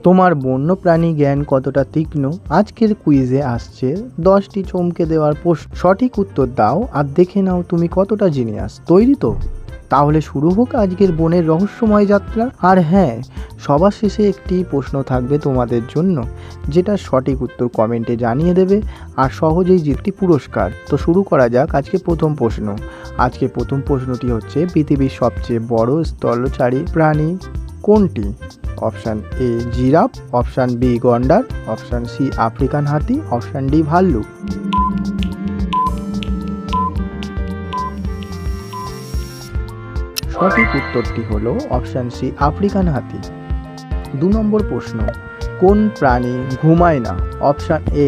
তোমার বন্যপ্রাণী জ্ঞান কতটা তীক্ষ্ণ? আজকের কুইজে আসছে 10টি চমকে দেওয়ার প্রশ্ন। সঠিক উত্তর দাও আর দেখে নাও তুমি কতটা জিনিয়াস। তৈরি তো? তাহলে শুরু হোক আজকের বনের রহস্যময় যাত্রা। আর হ্যাঁ, সবার শেষে একটি প্রশ্ন থাকবে তোমাদের জন্য, যেটা সঠিক উত্তর কমেন্টে জানিয়ে দেবে আর সহজেই জিতটি পুরস্কার। তো শুরু করা যাক আজকে প্রথম প্রশ্ন। আজকে প্রথম প্রশ্নটি হচ্ছে, পৃথিবীর সবচেয়ে বড় স্থলচারী প্রাণী কোনটি? Option A giraffe, option B গন্ডার, অপশান সি আফ্রিকান হাতি, অপশান ডি ভাল্লুক। সঠিক উত্তরটি হলো অপশান সি আফ্রিকান হাতি। 2 নম্বর প্রশ্ন, কোন প্রাণী ঘুমায় না? Option A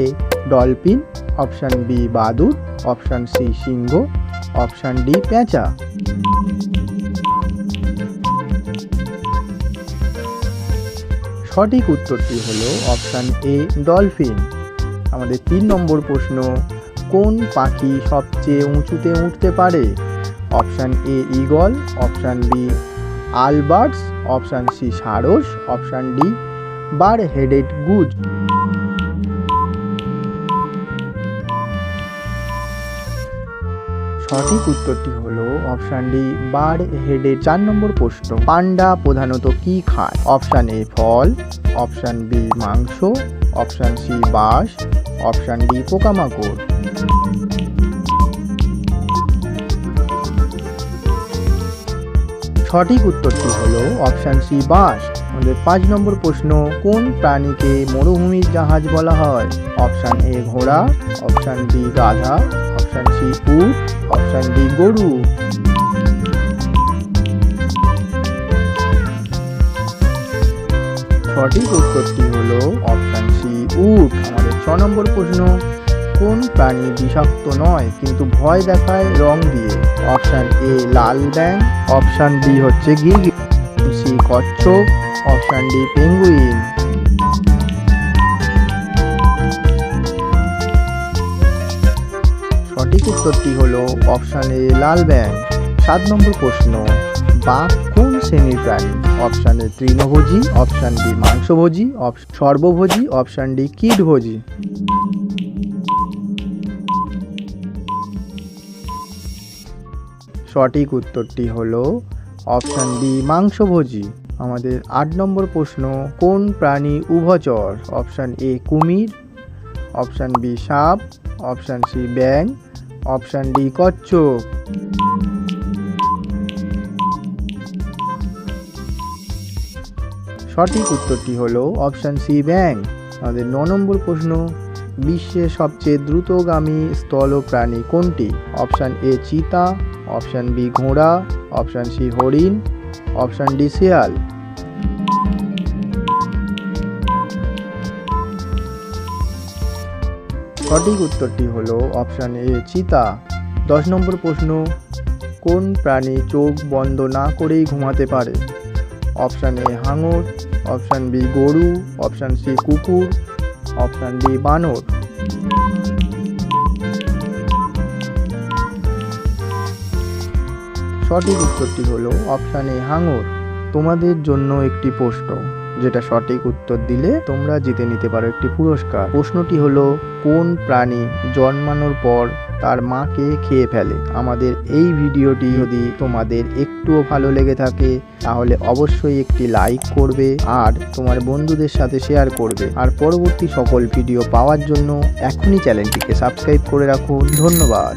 dolphin, option B বাদুড়, অপশান সি সিংহ, অপশান ডি পেঁচা। সঠিক উত্তরটি হলো অপশান এ ডলফিন। আমাদের 3 নম্বর প্রশ্ন, কোন পাখি সবচেয়ে উঁচুতে উঠতে পারে? Option A eagle, option B albatross, option C সারস, option D bar headed goose. সঠিক উত্তরটি হলো অপশান ডি বার হেডেড। 4 নম্বর প্রশ্ন, পান্ডা প্রধানত কি খায়? অপশান এ ফল, অপশান বি মাংস, অপশান সি বাঁশ, অপশান ডি পোকামাকড়। সঠিক উত্তরটি হলো অপশান সি বাঁশ। আমাদের 5 নম্বর প্রশ্ন, কোন প্রাণীকে মরুভূমির জাহাজ বলা হয়? অপশান এ ঘোড়া, অপশান বি গাধা, অপশান সি উট, অপশান ডি গরু। সঠিক উত্তরটি হলো অপশান সি উট। আমাদের 6 নম্বর প্রশ্ন, কোন প্রাণী বিষাক্ত নয় কিন্তু ভয় দেখায় রং দিয়ে? অপশান এ লাল ব্যাঙ, অপশান বি হচ্ছে গিরগিটি, সি কচ্ছপ, অপশান ডি পেঙ্গুইন। সঠিক উত্তরটি হলো অপশান এ লাল ব্যাঙ। 7 নম্বর প্রশ্ন, বাঘ কোন শ্রেণীর প্রাণী? অপশান এ তৃণভোজী, অপশান বি মাংসভোজী, সর্বভোজী, অপশান ডি কীটভোজী। সঠিক উত্তরটি হলো অপশান বি মাংসভোজী। আমাদের 8 নম্বর প্রশ্ন, কোন প্রাণী উভচর? অপশান এ কুমির, অপশান বি সাপ, অপশান সি ব্যাঙ, অপশান ডি কচ্ছপ। সঠিক উত্তরটি হলো অপশান সি ব্যাঙ। আমাদের 9 নম্বর প্রশ্ন, বিশ্বের সবচেয়ে দ্রুতগামী স্থল প্রাণী কোনটি? অপশান এ চিতা, অপশান বি ঘোড়া, অপশান সি হরিণ, অপশান ডি শিয়াল। সঠিক উত্তরটি হলো অপশান এ চিতা। 10 নম্বর প্রশ্ন, কোন প্রাণী চোখ বন্ধ না করেই ঘুমাতে পারে? অপশান এ হাঙর, অপশান বি গরু, অপশান সি কুকুর, অপশান ডি বানর। সঠিক উত্তরটি হলো অপশান এ হাঙর। তোমাদের জন্য একটি প্রশ্ন, যেটা সঠিক উত্তর দিলে তোমরা জিতে নিতে পারো একটি পুরস্কার। প্রশ্নটি হলো, কোন প্রাণী জন্মানোর পর তার মাকে খেয়ে ফেলে? আমাদের এই ভিডিওটি যদি তোমাদের একটুও ভালো লেগে থাকে তাহলে অবশ্যই একটি লাইক করবে আর তোমার বন্ধুদের সাথে শেয়ার করবে। আর পরবর্তী সকল ভিডিও পাওয়ার জন্য এখনই চ্যানেলটিকে সাবস্ক্রাইব করে রাখুন। ধন্যবাদ।